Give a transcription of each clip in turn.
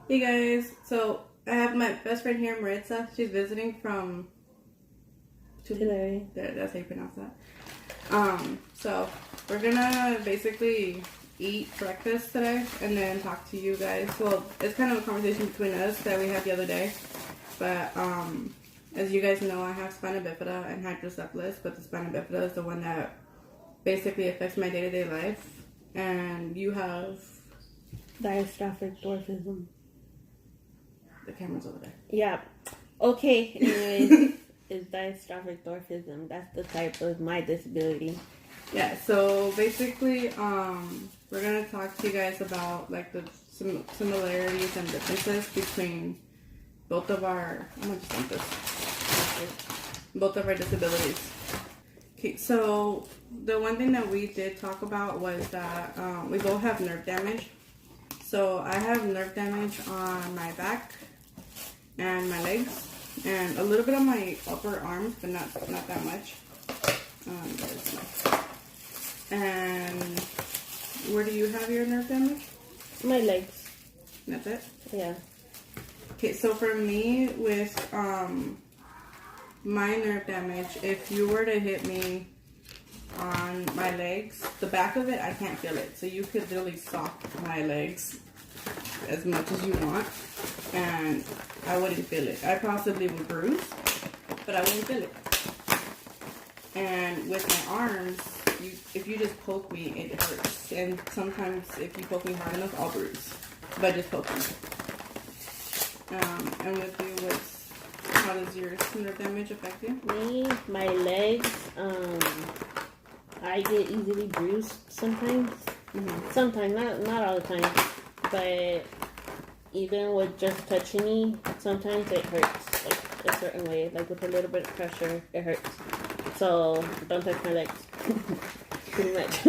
Hey guys, so I have my best friend here, Maritza. She's visiting from Today. That's how you pronounce that. So we're gonna basically eat breakfast today and then talk to you guys. Well, it's kind of a conversation between us that we had the other day. But as you guys know, I have spina bifida and hydrocephalus, but the spina bifida is the one that basically affects my day-to-day life. And you have Diastrophic dwarfism. the camera's over there. Yeah. Okay. Anyways, it's diastrophic dwarfism. That's the type of my disability. Yeah, so basically, we're gonna talk to you guys about like the similarities and differences between both of our. I'm gonna just dump this. Both of our disabilities. Okay, so the one thing that we did talk about was that we both have nerve damage. So I have nerve damage on my back and my legs, and a little bit on my upper arms, but not that much. And where do you have your nerve damage? My legs. That's it? Yeah. Okay, so for me, with my nerve damage, if you were to hit me on my legs, the back of it, I can't feel it. So you could literally sock my legs as much as you want, and I wouldn't feel it. I possibly would bruise, but I wouldn't feel it. And with my arms, if you just poke me, it hurts. And sometimes if you poke me hard enough, I'll bruise by just poking. And with you, how does your nerve damage affect you? Me, my legs, I get easily bruised sometimes. Mm-hmm. Sometimes, not all the time. But even with just touching me, sometimes it hurts, like a certain way. Like with a little bit of pressure, it hurts. So don't touch my legs. Pretty much.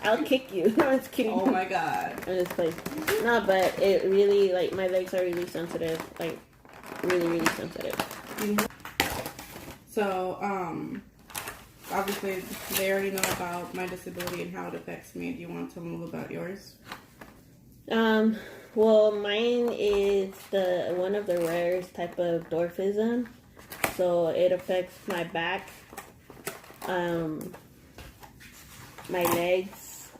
I'll kick you. I'm just kidding. Oh my god. I'm just playing. No, but it really, like, my legs are really sensitive. Like, really, really sensitive. Mm-hmm. So, obviously, they already know about my disability and how it affects me. Do you want to tell them about yours? Well, mine is one of the rarest type of dwarfism. So it affects my back, my legs.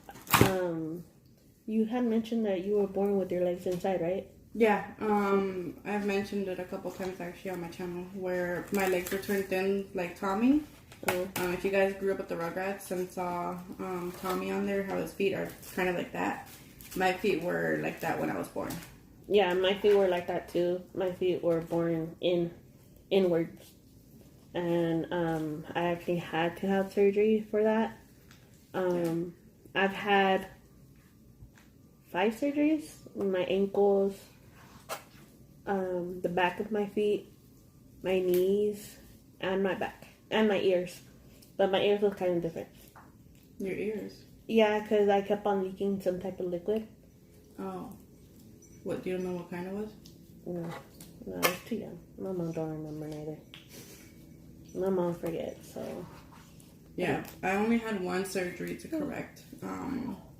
You had mentioned that you were born with your legs inside, right? Yeah, I've mentioned it a couple times actually on my channel where my legs were turned thin like Tommy. If you guys grew up with the Rugrats and saw Tommy on there, how his feet are kind of like that. My feet were like that when I was born. Yeah, my feet were like that too. My feet were born inwards. And I actually had to have surgery for that. I've had 5 surgeries on my ankles, the back of my feet, my knees, and my back, and my ears. But my ears look kind of different. Your ears? Yeah, because I kept on leaking some type of liquid. Oh. What, do you know what kind it was? No, I was too young. My mom don't remember neither. My mom forgets, so... Yeah, I only had one surgery to correct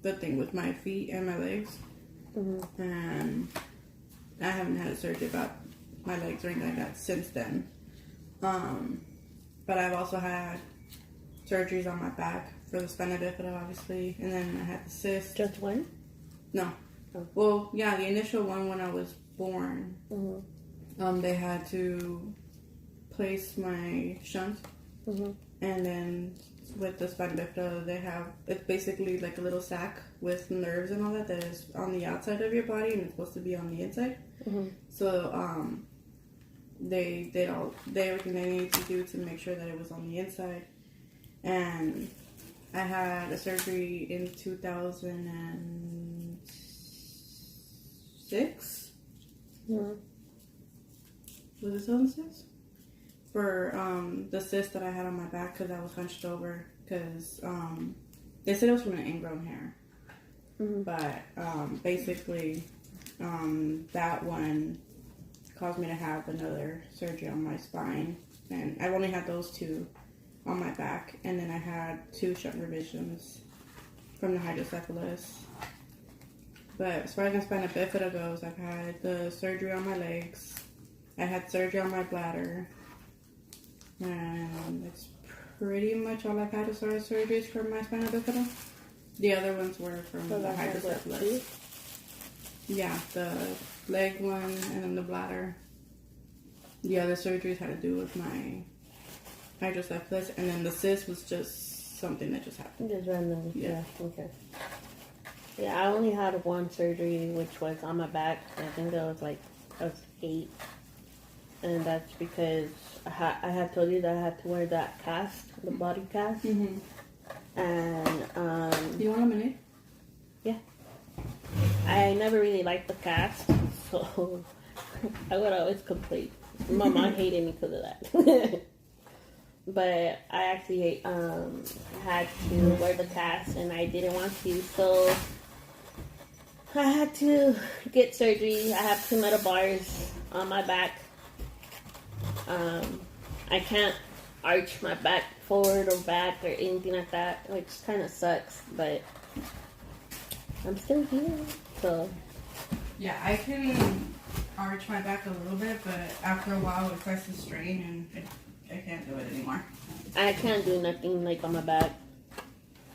the thing with my feet and my legs. Mm-hmm. And I haven't had a surgery about my legs or anything like that since then. But I've also had surgeries on my back for the spina bifida, obviously. And then I had the cyst. Just one? No. Oh. Well, yeah, the initial one when I was born, they had to place my shunt. Mm-hmm. And then with the spina bifida, it's basically like a little sac with nerves and all that is on the outside of your body and it's supposed to be on the inside. Mm-hmm. So they did everything they needed to do to make sure that it was on the inside. And I had a surgery in 2006. Mm-hmm. Was it 2006? For the cyst that I had on my back because I was hunched over because they said it was from an ingrown hair. Mm-hmm. But basically that one caused me to have another surgery on my spine. And I've only had those 2 on my back. And then I had 2 shunt revisions from the hydrocephalus. But as far as my spina bifida goes, I've had the surgery on my legs. I had surgery on my bladder. And it's pretty much all I've had as far as surgeries for my spina bifida. The other ones were from the hydrocephalus. Yeah, the leg one and then the bladder. The other surgeries had to do with my hydrocephalus, and then the cyst was just something that just happened. Just randomly. Yeah. Okay. Yeah, I only had one surgery, which was on my back. I think I was 8, and that's because I had told you that I had to wear that cast, the body cast, and You want a minute? Yeah. I never really liked the cast, so I would always complain. My mom hated me because of that. But I actually had to wear the cast, and I didn't want to, so I had to get surgery. I have 2 metal bars on my back. I can't arch my back forward or back or anything like that, which kind of sucks, but I'm still here, so. Yeah, I can arch my back a little bit, but after a while it starts to strain, and I can't do it anymore. I can't do nothing on my back.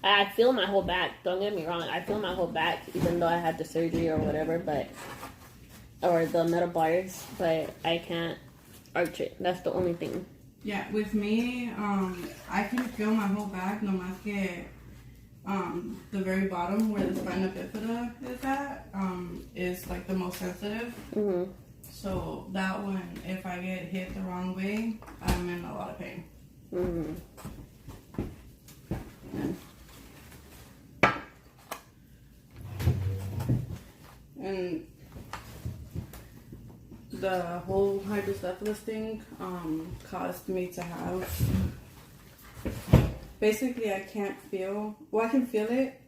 I feel my whole back. Don't get me wrong. I feel my whole back, even though I had the surgery or whatever, or the metal bars, but I can't arch it. That's the only thing. Yeah, with me, I can feel my whole back, no más que the very bottom where the spina bifida is at, is the most sensitive. Mm-hmm. So that one, if I get hit the wrong way, I'm in a lot of pain. Mm-hmm. And the whole hydrocephalus thing caused me to have, basically I can't feel, I can feel it,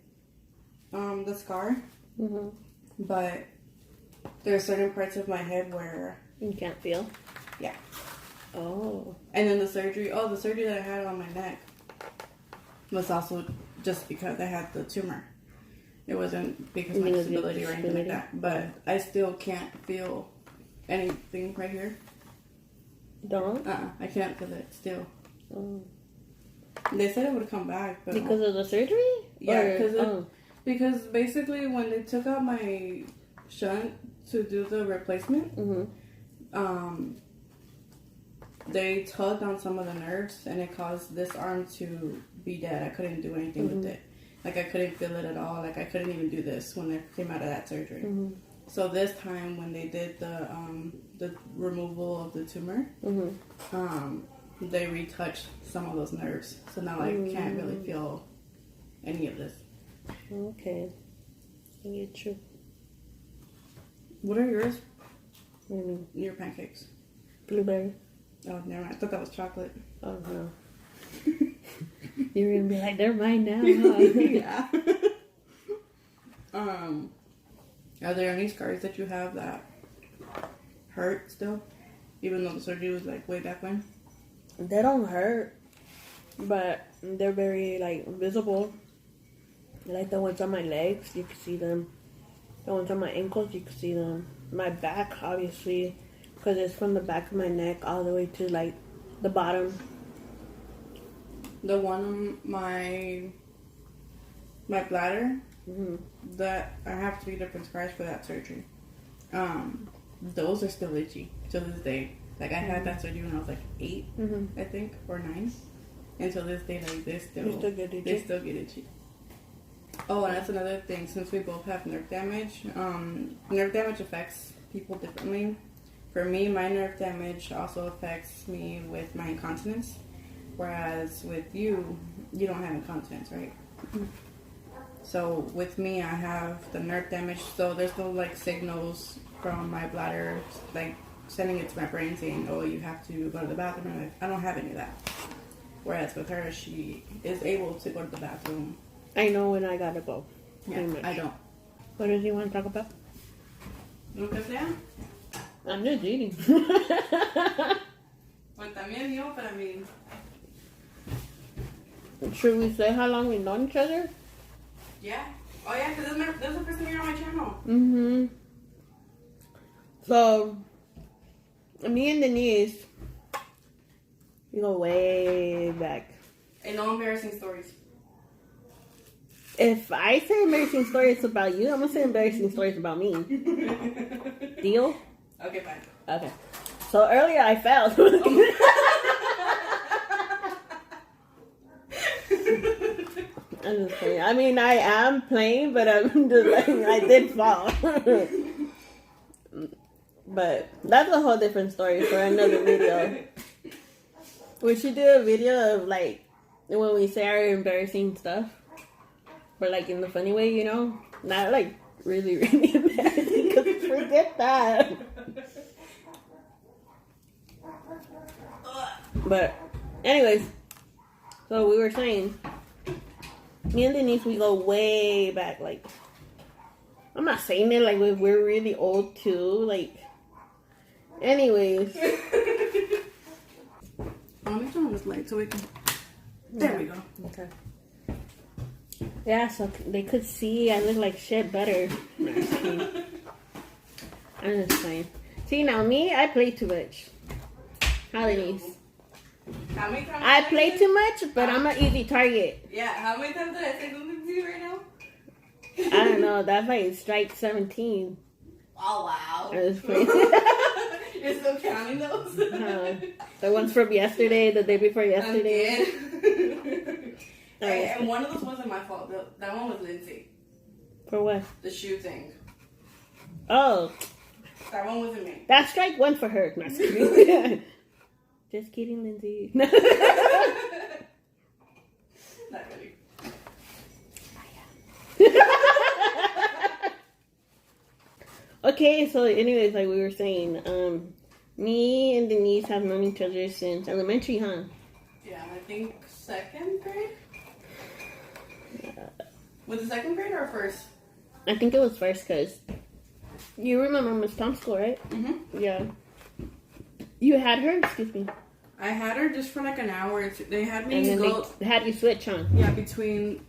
the scar, but there are certain parts of my head where you can't feel? Yeah. Oh. And then the surgery that I had on my neck was also just because I had the tumor. It wasn't because of my disability or anything like that. But I still can't feel anything right here. Don't? I can't feel it still. Oh. They said it would come back, but because of the surgery? Yeah, because basically when they took out my shunt to do the replacement, they tugged on some of the nerves, and it caused this arm to be dead. I couldn't do anything with it. I couldn't feel it at all. I couldn't even do this when I came out of that surgery. So this time when they did the removal of the tumor, they retouched some of those nerves. So now I can't really feel any of this. Okay. I get you. What are yours? What do you mean? Your pancakes. Blueberry. Oh, never mind. I thought that was chocolate. Oh, no. You're going to be like, they're mine now, huh? Yeah. Are there any scars that you have that hurt still? Even though the surgery was way back when? They don't hurt, but they're very visible. Like the ones on my legs, you can see them. The ones on my ankles, you can see them. My back, obviously, because it's from the back of my neck all the way to the bottom. The one on my bladder, that I have 3 different scars for that surgery. Those are still itchy to this day. I had that surgery when I was 8, I think, or 9. And to this day, they still get itchy. Oh, and that's another thing. Since we both have nerve damage affects people differently. For me, my nerve damage also affects me with my incontinence. Whereas with you don't have incontinence, right? So with me, I have the nerve damage. So there's no signals from my bladder sending it to my brain saying, "Oh, you have to go to the bathroom." I don't have any of that. Whereas with her, she is able to go to the bathroom. I know when I gotta go. Yeah, I don't. What does he want to talk about? Lo que sea. I'm just eating. Pues también yo, but I mean. Should we say how long we've known each other? Yeah. Oh yeah, because this is the first time you're on my channel. Mm-hmm. So, me and Denise, we go way back. And no embarrassing stories. If I say embarrassing stories about you, I'm gonna say embarrassing stories about me. Deal? Okay, fine. Okay. So earlier I fell. I'm just kidding. I mean, I am playing, but I'm just like, I did fall. But that's a whole different story for another video. We should do a video of like when we say our embarrassing stuff, but like in the funny way, you know, not like really, really embarrassing. Cause forget that. But, anyways, so we were saying, me and Denise, we go way back. Like, I'm not saying it like we're really old too. Like, anyways. Let me turn on this light so we can. There we go. Okay. Yeah, so they could see I look like shit better. I'm just saying. See, now me, I play too much. How Denise? How many times I play too much, but I'm an easy target. Yeah, how many times did I say something to you right now? I don't know. That's like strike 17. Oh, wow. I was playing. You're still counting those? The ones from yesterday, the day before yesterday. Hey, and one of those wasn't my fault. That one was Lindsay. For what? The shoe thing. Oh. That one wasn't me. That's strike 1 for her. Not kidding. Just kidding, Lindsay. Not really. Okay, so anyways, like we were saying, me and Denise have known each other since elementary, huh? Yeah, I think 2nd grade? Was it 2nd grade or first? I think it was first, because you remember Miss Tom's school, right? Mm-hmm. Yeah. You had her? Excuse me. I had her just for like an hour. They had me And then go... they had you switch, huh? Yeah, between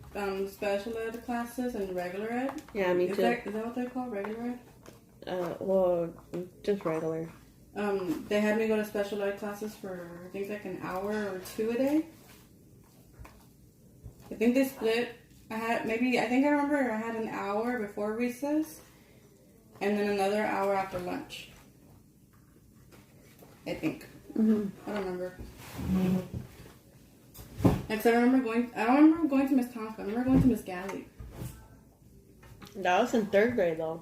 special ed classes and regular ed. Yeah, me too. Is that what they call regular ed? Well, just regular. They had me go to special ed classes for, I think, like an hour or 2 a day. I think they split. I remember I had an hour before recess and then another hour after lunch. I think. Mm-hmm. I don't remember. Because I don't remember going to Miss Thompson. I remember going to Miss Galley. That was in 3rd grade, though.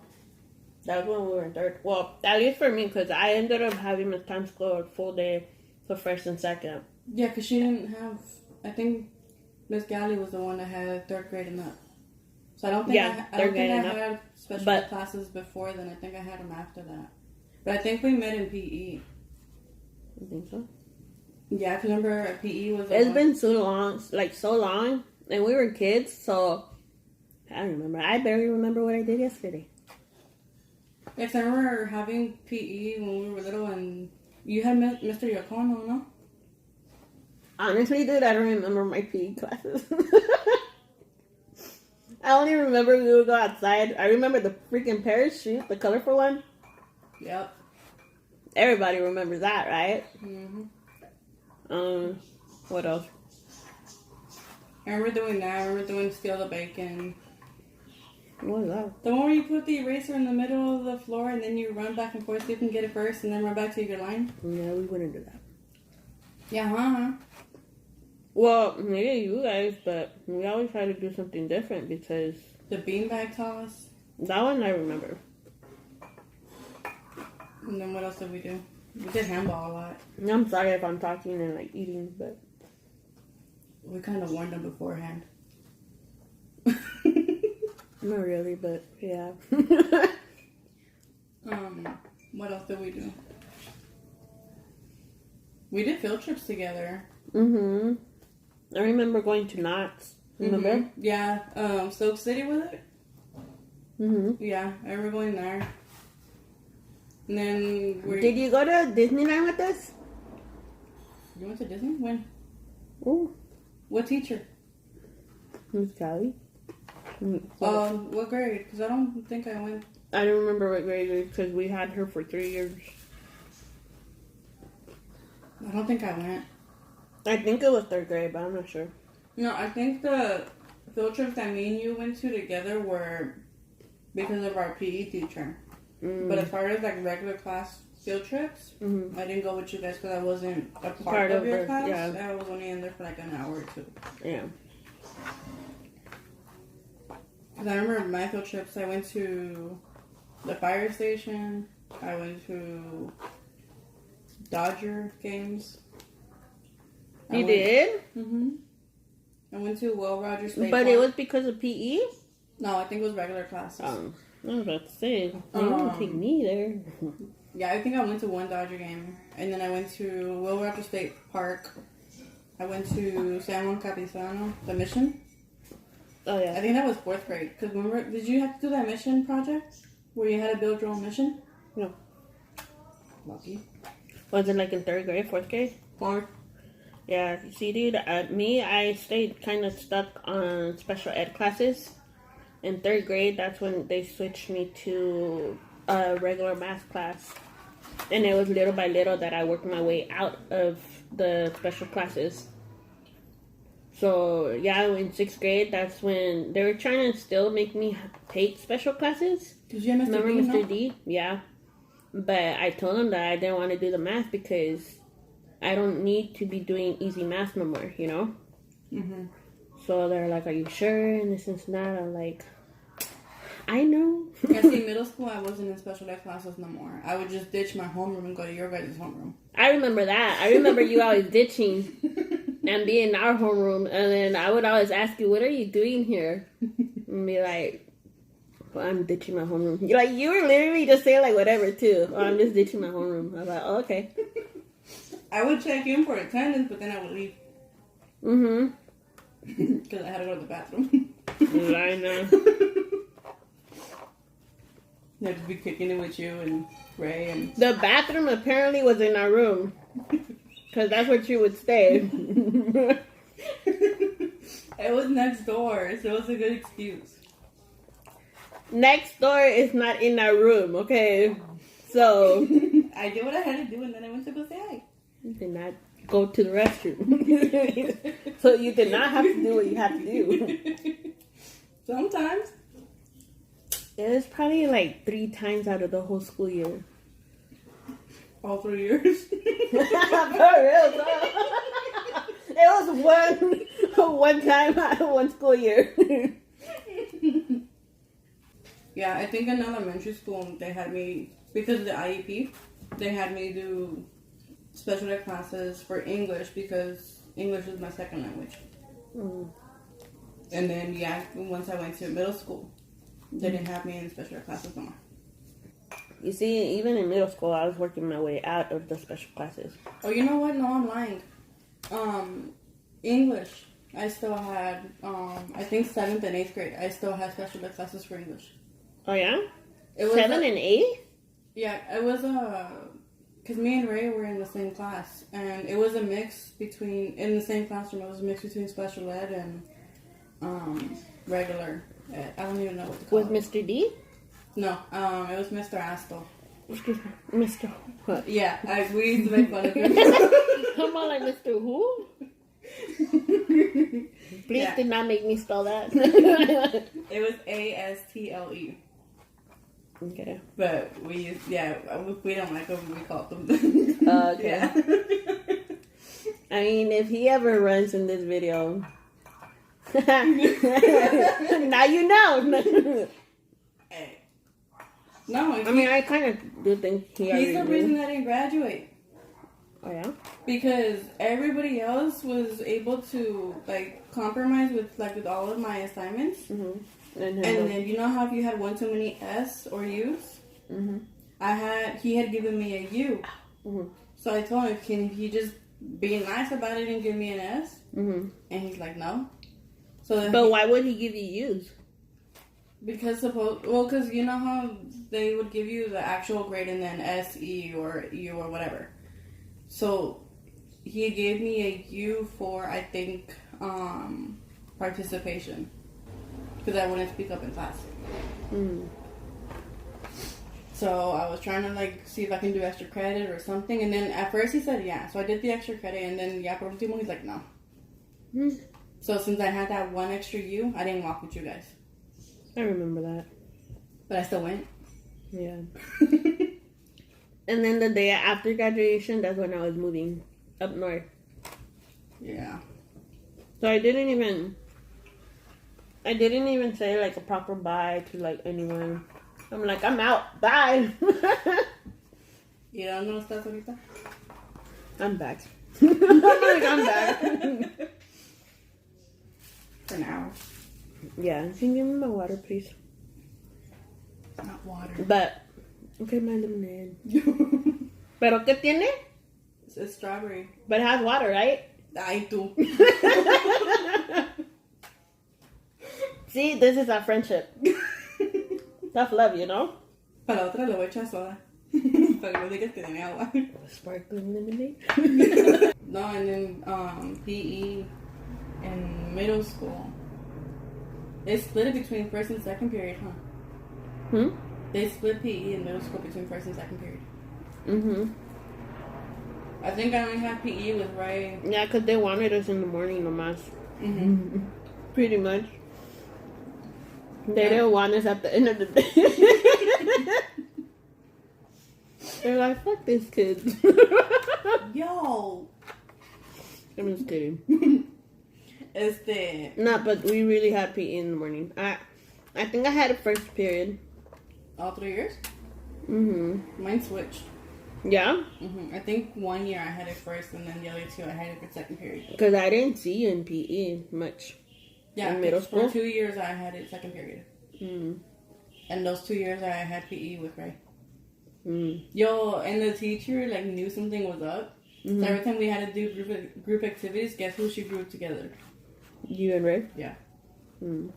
That was when we were in 3rd. Well, at least for me, because I ended up having Miss Tom's school a full day for 1st and 2nd. Yeah, because she didn't have... I think Miss Galley was the one that had 3rd grade and up. So I don't think I had special ed classes before then. I think I had them after that. But I think we met in PE. You think so? Yeah, I remember PE was... It's been so long, and we were kids, so I don't remember. I barely remember what I did yesterday. Yes, I remember having PE when we were little, and you had Mr. Yakono, no? Honestly, dude, I don't remember my PE classes. I only remember we would go outside. I remember the freaking parachute, the colorful one. Yep. Everybody remembers that, right? Mm-hmm. What else? I remember doing that. I remember doing Steal the Bacon. What was that? The one where you put the eraser in the middle of the floor and then you run back and forth so you can get it first and then run back to your line. Yeah, we wouldn't do that. Yeah, huh? Well, maybe you guys, but we always try to do something different because... The beanbag toss. That one I remember. And then what else did we do? We did handball a lot. I'm sorry if I'm talking and like eating, but... We kind of warned them beforehand. Not really, but yeah. What else did we do? We did field trips together. Mm-hmm. I remember going to Knott's. Remember? Mm-hmm. Yeah. Soak City, was it? Mm-hmm. Yeah, I remember going there. And then Did you go to Disneyland with us? You went to Disney? When? Ooh. What teacher? Miss Callie. What grade? Because I don't think I went. I don't remember what grade because we had her for 3 years. I don't think I went. I think it was 3rd grade, but I'm not sure. No, I think the field trips that me and you went to together were because of our PE teacher. But as far as like regular class field trips, I didn't go with you guys because I wasn't a part of your class. Yeah. I was only in there for like an hour or two. Yeah. Because I remember my field trips, I went to the fire station. I went to Dodger games. You did? Mm-hmm. I went to Will Rogers State But Park. it was because of PE? No, I think it was regular classes. I was about to say, you didn't take me there. Yeah, I think I went to one Dodger game. And then I went to Will Rogers State Park. I went to San Juan Capistrano, the mission. Oh, yeah. I think that was 4th grade. Because remember, did you have to do that mission project? Where you had to build your own mission? No. Lucky. Was it like in 3rd grade, 4th grade? 4th. Yeah, see, dude, I stayed kind of stuck on special ed classes. In 3rd grade, that's when they switched me to a regular math class. And it was little by little that I worked my way out of the special classes. So, yeah, in 6th grade, that's when they were trying to still make me take special classes. Did you have Mr. Remember D? Mr. D? Yeah. But I told them that I didn't want to do the math because I don't need to be doing easy math no more, you know? Mm-hmm. So they're like, are you sure? And this and that. I'm like, I know. Yeah, see, middle school, I wasn't in special ed classes no more. I would just ditch my homeroom and go to your guys' homeroom. I remember that. I remember you always ditching and being in our homeroom. And then I would always ask you, what are you doing here? And be like, well, I'm ditching my homeroom. You're like, you were literally just saying like whatever too. Oh, I'm just ditching my homeroom. I was like, oh, okay. I would check in for attendance, but then I would leave. Mm-hmm. Because I had to go to the bathroom. I know. I'd just be kicking it with you and Ray and... The bathroom apparently was in our room. Because that's where you would stay. It was next door, so it was a good excuse. Next door is not in our room, okay? So... I did what I had to do and then I went to go say hi. You did not go to the restroom. So you did not have to do what you had to do. Sometimes. It was probably like 3 times out of the whole school year. All 3 years. For real, though. It was one time out of one school year. Yeah, I think in elementary school they had me, because of the IEP, they had me do special ed classes for English because English is my second language. Mm. And then, yeah, once I went to middle school, they didn't have me in special ed classes no more. You see, even in middle school, I was working my way out of the special classes. Oh, you know what? No, I'm lying. English, I still had, I think 7th and 8th grade, I still had special ed classes for English. Oh, yeah? It was 7 and 8? Yeah, it was because me and Ray were in the same class, and it was a mix between, in the same classroom, it was a mix between special ed and regular ed. I don't even know what to call it. With Mr. D? No, it was Mr. Astle. Excuse me, Mr. What? Yeah, we used to make fun of him. Come on, like Mr. Who? Please do not make me spell that. It was Astle. Okay. But we don't like them, we call them. Okay. Yeah. I mean, if he ever runs in this video, now you know. Hey. No, I mean, I kind of do think he's the reason I didn't graduate. Oh, yeah? Because everybody else was able to, like, compromise with all of my assignments. Mm-hmm. And then, you know how if you had one too many S or U's? Mm-hmm. He had given me a U. Mm-hmm. So I told him, can he just be nice about it and give me an S? Mm-hmm. And he's like, no. So but why would he give you U's? Because you know how they would give you the actual grade and then S, E, or U or whatever. So he gave me a U for, I think, participation. because I wouldn't speak up in class. So I was trying to like see if I can do extra credit or something, and then at first he said yeah, so I did the extra credit, and then por último he's like no. So since I had that one extra U, I didn't walk with you guys. I remember that. But I still went. Yeah. And then the day after graduation, that's when I was moving up north. Yeah. So I didn't even say like a proper bye to like anyone. I'm like, I'm out. Bye. ¿Y dónde estás ahorita? I'm back. I'm back. For now. Yeah, you can give me my water, please. It's not water. But, okay, my lemonade. ¿Pero qué tiene? It's strawberry. But it has water, right? Ay, tú. See, this is our friendship. Tough love, you know? Para la otra le voy a echar soda. Para que no digas que tiene agua. Sparkling lemonade. No, and then PE in middle school. They split it between first and second period, huh? They split PE in middle school between first and second period. I think I only had PE with Ray. Yeah, because they wanted us in the morning nomás. Pretty much. They didn't want us at the end of the day. They're like, fuck this kid. Yo! I'm just kidding. No, but we really had PE in the morning. I think I had a first period. All 3 years? Mine switched. Yeah? I think 1 year I had it first, and then the other 2 I had it for second period. Because I didn't see you in PE much. Yeah, in middle school. For 2 years I had it second period. And those 2 years I had PE with Ray. Yo, and the teacher like knew something was up. So every time we had to do group activities, guess who she grouped together? You and Ray? Yeah. You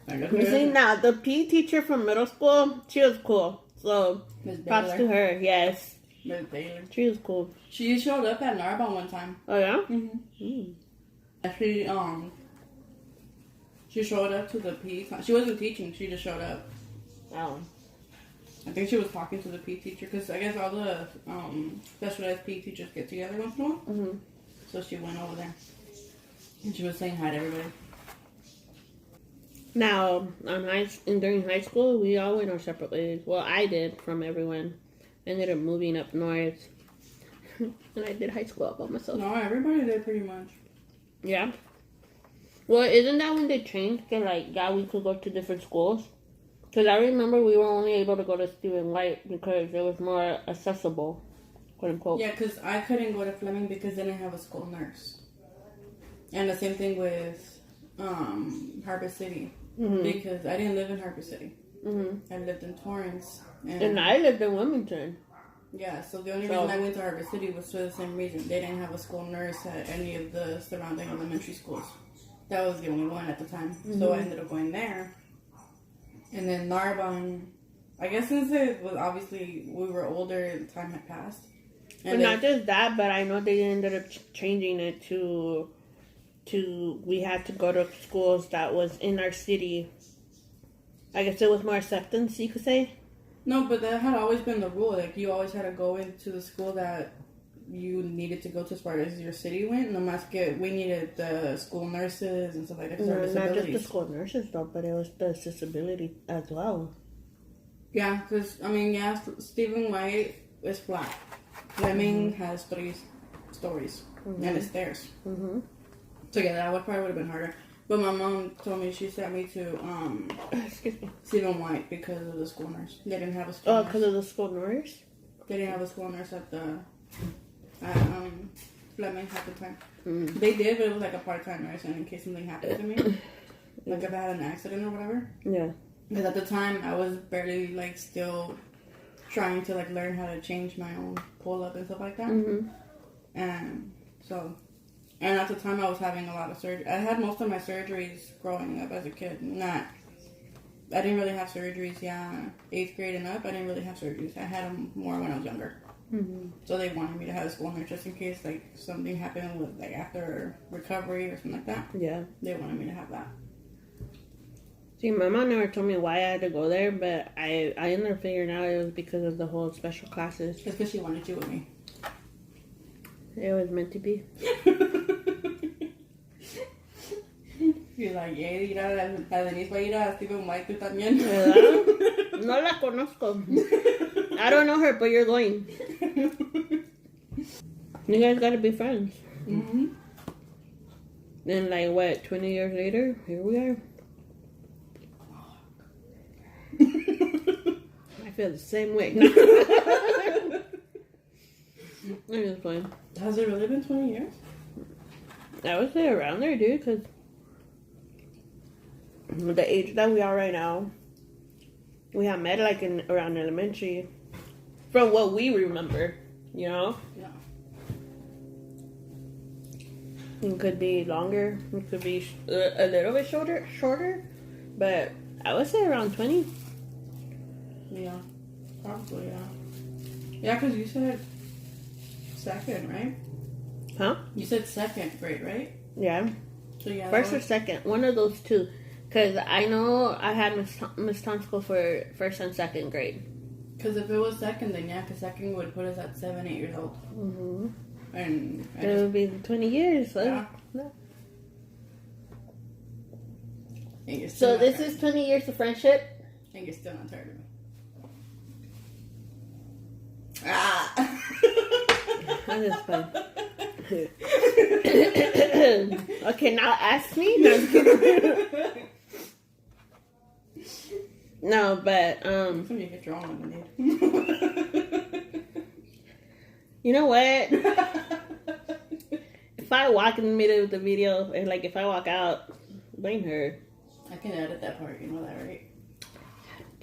see, now the PE teacher from middle school, she was cool. So props to her. Yes. Ms. Baylor. She was cool. She showed up at Narbonne one time. Oh yeah? Actually, she showed up to the PE. She wasn't teaching. She just showed up. Oh. I think she was talking to the PE teacher because I guess all the specialized PE teachers get together once in a while. So she went over there and she was saying hi to everybody. Now, during high school, we all went our separate ways. Well, I did from everyone. I ended up moving up north. And I did high school all by myself. No, everybody did pretty much. Yeah. Well, isn't that when they changed to we could go to different schools? Because I remember we were only able to go to Stephen White because it was more accessible, quote unquote. Yeah, because I couldn't go to Fleming because they didn't have a school nurse. And the same thing with Harbor City. Because I didn't live in Harbor City. I lived in Torrance. And I lived in Wilmington. Yeah, so the only reason I went to Harbor City was for the same reason. They didn't have a school nurse at any of the surrounding elementary schools. That was the only one at the time. So I ended up going there. And then Narbonne, I guess since it was obviously we were older, the time had passed. And not just that, but I know they ended up changing it to we had to go to schools that was in our city. I guess it was more acceptance, you could say. No, but that had always been the rule. Like, you always had to go into the school that you needed to go to as far as your city went. No más que we needed the school nurses and stuff like that. No, not just the school nurses, though, but it was the accessibility as well. Yeah, because, Stephen White is flat. Fleming has 3 stories, and it's stairs. So, yeah, that probably would have been harder. But my mom told me, she sent me to Stephen White because of the school nurse. They didn't have a school nurse. Oh, because of the school nurse? They didn't have a school nurse at Fleming at the time. They did, but it was like a part-time nurse, and in case something happened to me, like if I had an accident or whatever. Yeah. Because at the time, I was barely, still trying to, learn how to change my own pull-up and stuff like that. And at the time, I was having a lot of surgery. I had most of my surgeries growing up as a kid. I didn't really have surgeries, 8th grade and up, I didn't really have surgeries. I had them more when I was younger. So they wanted me to have a school nurse just in case, something happened with, after recovery or something like that. Yeah. They wanted me to have that. See, my mom never told me why I had to go there, but I ended up figuring out it was because of the whole special classes. It's because she wanted you with me. It was meant to be. You're like, yeah, ir a Denise va a ir a Stephen White, tú también. ¿Verdad? No la conozco. I don't know her, but you're going. You guys gotta be friends. Mm-hmm. Then, like, what, 20 years later, here we are. I feel the same way. I'm just playing. Has it really been 20 years? I would say around there, dude, because the age that we are right now, we have met, like, around elementary. From what we remember, you know? Yeah. It could be longer. It could be a little bit shorter. But I would say around 20. Yeah. Probably, yeah. Yeah, because you said second, right? Huh? You said second grade, right? Yeah. So yeah. First or second. One of those two. Because I know I had Miss Tonsko for first and second grade. Because if it was second, then yeah, because second would put us at 7, 8 years old. Mm-hmm. And It would be 20 years. So, yeah. Yeah. So this is 20 years of friendship? And you're still not tired of me. Ah! That is fun. Okay, now ask me. No, but Some you get your own lemonade. you know what? If I walk in the middle of the video, and like if I walk out, blame her. I can edit that part, you know that, right? I don't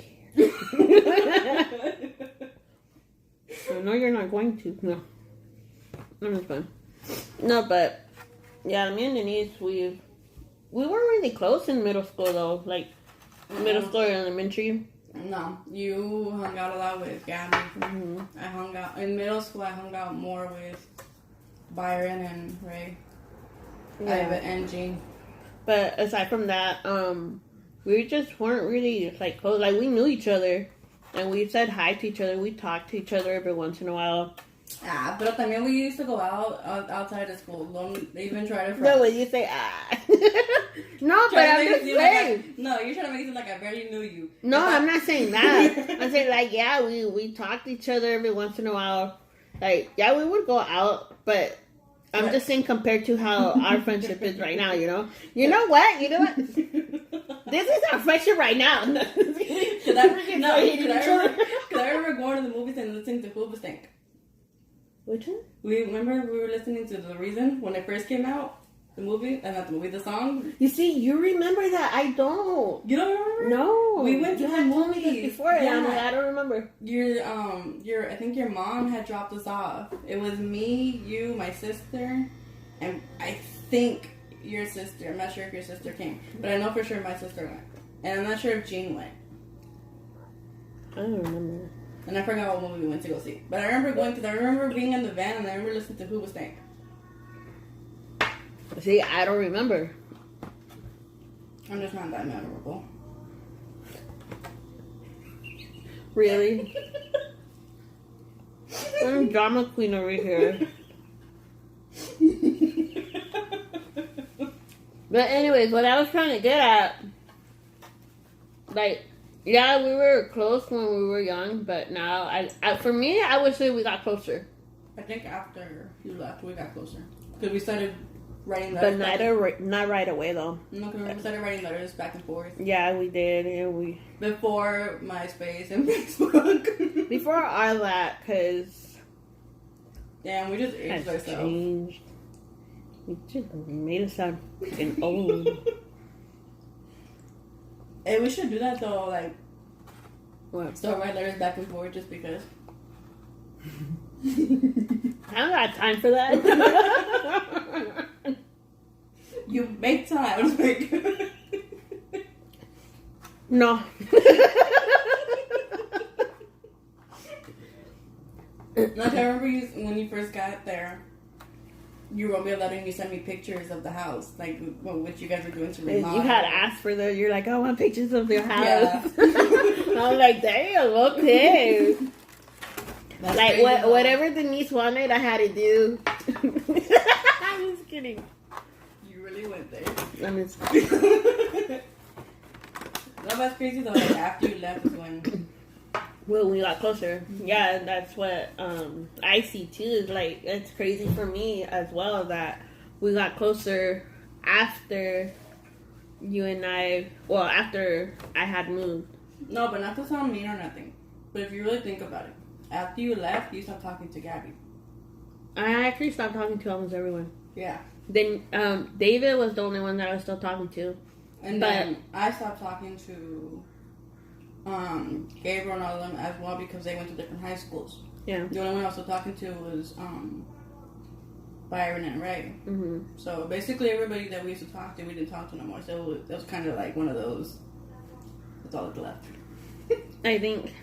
care. No, you're not going to. No. I'm just fun. No, but yeah, me and Denise, we weren't really close in middle school though. Like middle school or elementary. No, you hung out a lot with Gabby. Mm-hmm. I hung out in middle school. I hung out more with Byron and Ray. Yeah. And Jean. But aside from that, we just weren't really like close. Like we knew each other, and we said hi to each other. We talked to each other every once in a while. Ah, pero también we used to go outside of school. Don't even try to. No, when you say no, but I'm just saying. No, you're trying to make it seem like I barely knew you. No, I'm not saying that. I'm saying like, yeah, we talked to each other every once in a while. Like, yeah, we would go out, but I'm just saying compared to how our friendship is right now, you know? You know what? This is our friendship right now. Because I remember going to the movies and listening to Hoobastank. Which one? We were listening to The Reason when it first came out. The movie, not the movie, the song. You see, you remember that. I don't. You don't remember? No. We went to the movie before. Yeah. I don't remember. I think your mom had dropped us off. It was me, you, my sister, and I think your sister. I'm not sure if your sister came, but I know for sure my sister went, and I'm not sure if Jean went. I don't remember. And I forgot what movie we went to go see. But I remember going because I remember being in the van and I remember listening to Hoobastank. See, I don't remember. I'm just not that memorable. Really? I'm drama queen over here. But anyways, what I was trying to get at, like, yeah, we were close when we were young, but now, for me, I would say we got closer. I think after you left, we got closer. Because we started writing letters. But not right away, though. No, because we started writing letters back and forth. Yeah, we did. Yeah, Before MySpace and Facebook. Before all that, because... Damn, we just aged ourselves. Changed. We just made us sound freaking old. Hey, we should do that though, like... What? Start writing letters back and forth just because. I don't got time for that. You make time. No. Like I remember when you first got there, you won't be letting me send me pictures of the house, like what you guys were doing to remodel. You had asked for the. You're like, I want pictures of your house. Yeah. I'm like, damn, okay. That's like crazy, whatever Denise wanted, I had to do. I'm just kidding. You really went there. I'm just. No, that's crazy though. Like after you left is when. Well, we got closer. Yeah, that's what I see too. Is like it's crazy for me as well that we got closer after you and I. Well, after I had moved. No, but not to sound mean or nothing. But if you really think about it, after you left, you stopped talking to Gabby. I actually stopped talking to almost everyone. Yeah. Then David was the only one that I was still talking to. And then I stopped talking to Gabriel and all of them as well because they went to different high schools. Yeah. The only one I was still talking to was Byron and Ray. Mm-hmm. So basically everybody that we used to talk to, we didn't talk to no more. So it was kind of like one of those. That's all that's left. I think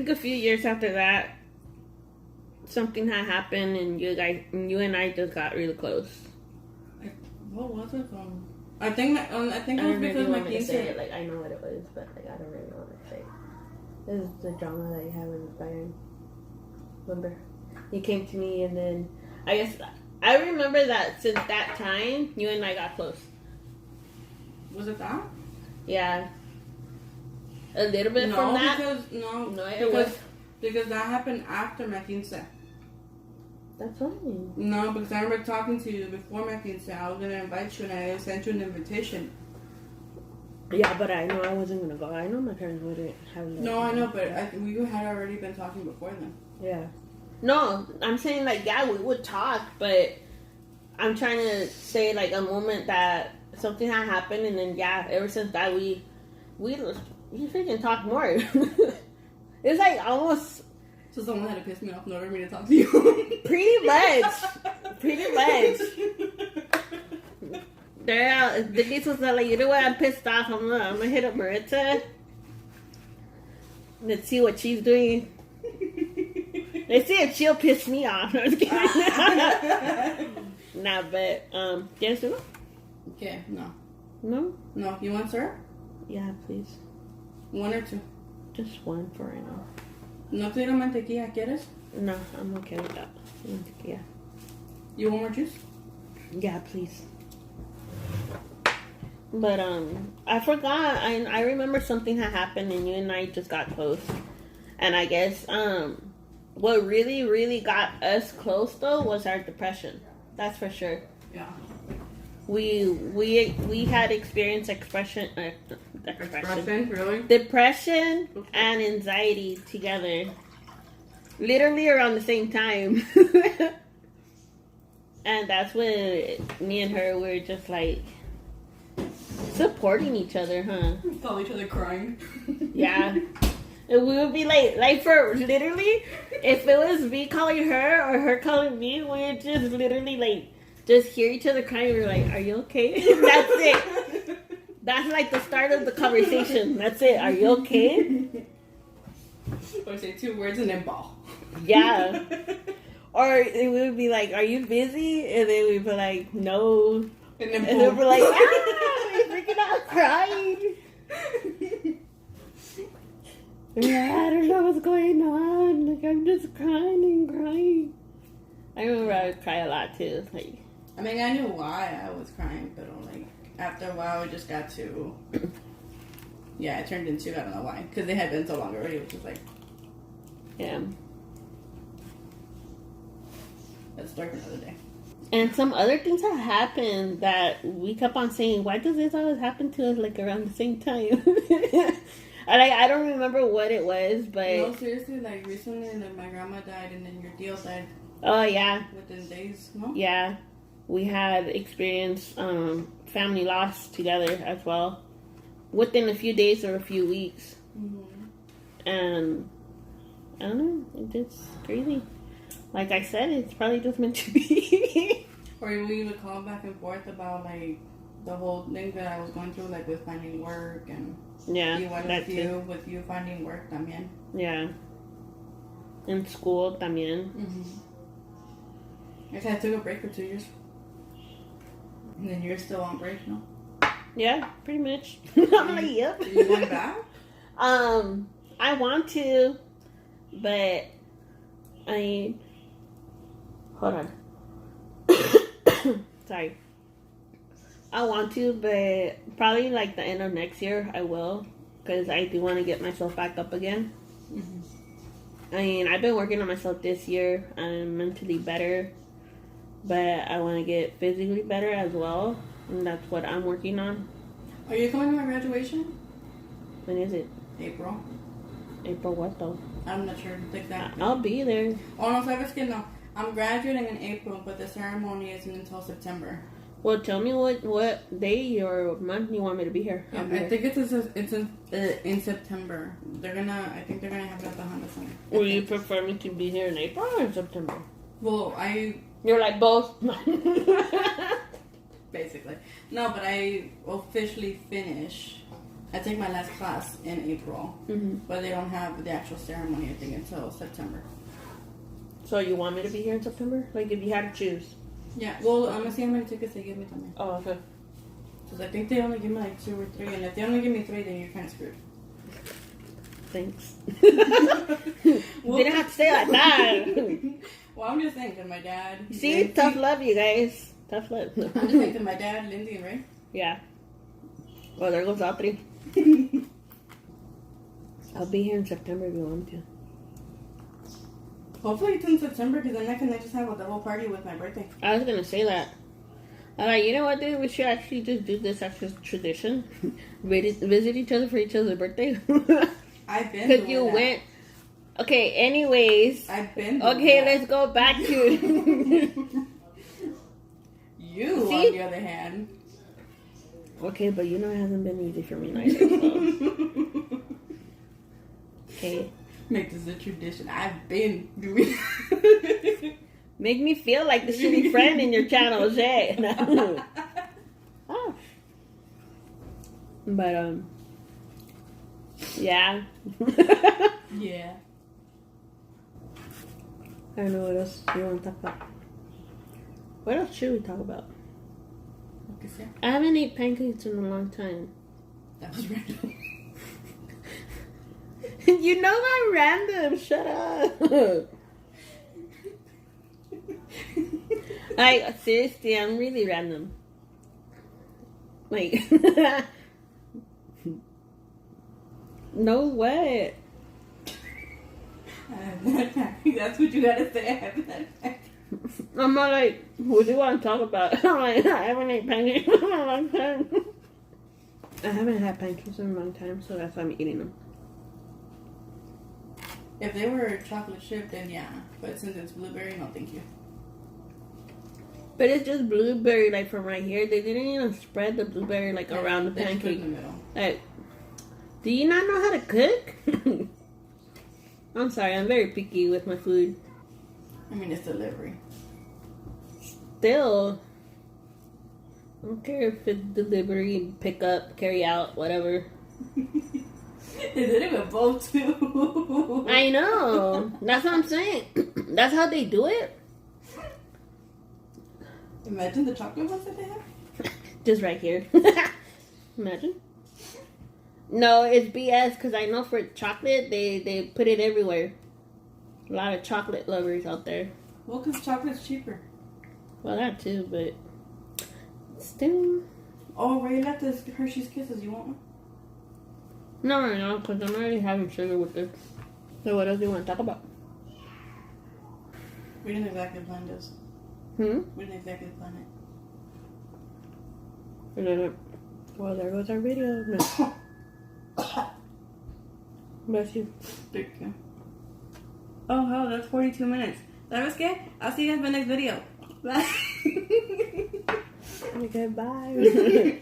a few years after that, something had happened, and you and I just got really close. What was it? I think it was because my kids said it. Like I know what it was, but like I don't really want to say it. This is the drama that you have with Byron. Remember, he came to me, and then I guess I remember that since that time, you and I got close. Was it that? Yeah. A little bit from that. Because that happened after my quince. That's fine. No, because I remember talking to you before my quince. I was gonna invite you, and I sent you an invitation. Yeah, but I know I wasn't gonna go. I know my parents wouldn't have. No, I know, but we had already been talking before then. Yeah. No, I'm saying like yeah, we would talk, but I'm trying to say like a moment that something had happened, and then yeah, ever since that we freaking talk more. It's like almost. So someone had to piss me off in order for me to talk to you. Pretty much. Yeah, Denise was like, you know what? I'm pissed off. I'm gonna hit up Maritza. Let's see what she's doing. Let's see if she'll piss me off. I was kidding. Nah, but yes or no? Okay, no. No? No. You want syrup? Yeah, please. 1 or 2? Just one for right now. ¿No quiero mantequilla? ¿Quieres? No, I'm okay with that. Mantequilla. You want more juice? Yeah, please. But I forgot. I remember something had happened, and you and I just got close. And I guess what really, really got us close though was our depression. That's for sure. Yeah. We had experienced depression, really? depression and anxiety together, literally around the same time. And that's when me and her were just like supporting each other, huh? We saw each other crying. Yeah. And we would be like for literally, if it was me calling her or her calling me, we would just literally like just hear each other crying. We're like, "Are you okay?" That's it. That's like the start of the conversation. That's it. Are you okay? Or say 2 words and then ball. Yeah. Or it would be like, "Are you busy?" And then we'd be like, "No." And then we're like, "Ah, we're freaking out crying." Yeah, I don't know what's going on. Like I'm just crying and crying. I remember I would cry a lot too. Like, I mean, I knew why I was crying, but like after a while, it just got to. Yeah, it turned into I don't know why because they had been so long already. It was just like, yeah. That's a story for another day. And some other things have happened that we kept on saying, why does this always happen to us like around the same time? I don't remember what it was, but... No, seriously, like recently like, my grandma died and then your deal died. Oh, yeah. Within days, no? Yeah. We had experienced family loss together as well. Within a few days or a few weeks. Mm-hmm. And I don't know, it's crazy. Like I said, it's probably just meant to be. Or we would call back and forth about like the whole thing that I was going through, like with finding work and yeah, with you finding work también. Yeah. In school también. Mm-hmm. I took a break for 2 years. And then you're still on break, no? Yeah, pretty much. I'm like, yep. You going back? I want to, but hold on. Sorry. I want to, but probably like the end of next year I will, because I do want to get myself back up again. Mm-hmm. I mean, I've been working on myself this year. I'm mentally better, but I want to get physically better as well, and that's what I'm working on. Are you coming to my graduation? When is it? April. April what though? I'm not sure exactly. I'll be there. Oh no, sabes que no. I'm graduating in April, but the ceremony isn't until September. Well, tell me what day or month you want me to be here. Yeah, I think it's in September. I think they're gonna have it at the Honda Center. Would you prefer me to be here in April or in September? Well, You're like both. Basically. No, but I officially finish. I take my last class in April, but they don't have the actual ceremony, I think, until September. So you want me to be here in September? Like if you had to choose? Yeah, well, I'm gonna see how many tickets they give me también. Oh, okay. Because I think they only give me like 2 or 3, and if they only give me 3, then you're kind of screwed. Thanks. Well, didn't have to say like that. Well, I'm just saying, because my dad... See? Lindsay, Tough love, you guys. Tough love. I'm just saying, because my dad, Lindsay, and Ray. Yeah. Well, there goes Audrey. I'll be here in September if you want to. Hopefully it's in September, because then I can just have a double party with my birthday. I was going to say that. I'm like, you know what, dude? We should actually just do this as a tradition. Visit each other for each other's birthday. I've been Because you went... Okay, anyways. I've been Okay, let's go back to... You, See? on the other hand. Okay, but you know it hasn't been easy for me neither. So. Okay. Make this a tradition. I've been doing. Make me feel like the shitty friend in your channel, Shay. No. Oh. But yeah. Yeah. I don't know what else you want to talk about. What else should we talk about? I haven't ate pancakes in a long time. That was random. You know I'm random. Shut up. Seriously, I'm really random. Like, no what? That's what you gotta say. I haven't had pancakes. I'm not like, what do you want to talk about? I'm like, I haven't ate pancakes in a long time. I haven't had pancakes in a long time, so that's why I'm eating them. If they were chocolate chip, then yeah. But since it's blueberry, no thank you. But it's just blueberry, like from right here. They didn't even spread the blueberry like around the pancake. In the middle. Like, do you not know how to cook? I'm sorry, I'm very picky with my food. I mean, it's delivery. Still, I don't care if it's delivery, pick up, carry out, whatever. They did it with both too. I know. That's what I'm saying. That's how they do it. Imagine the chocolate ones that they have. Just right here. Imagine. No, it's BS because I know for chocolate, they put it everywhere. A lot of chocolate lovers out there. Well, because chocolate's cheaper. Well, that too, but still. Oh, Ray left us Hershey's Kisses. You want one? No, because I'm already having sugar with this. So what else do you want to talk about? We didn't exactly plan this. We didn't exactly plan it. Well, there goes our video. No. Bless you. Thank you. Oh, hell, that's 42 minutes. That was good. I'll see you guys in the next video. Bye. Okay, bye.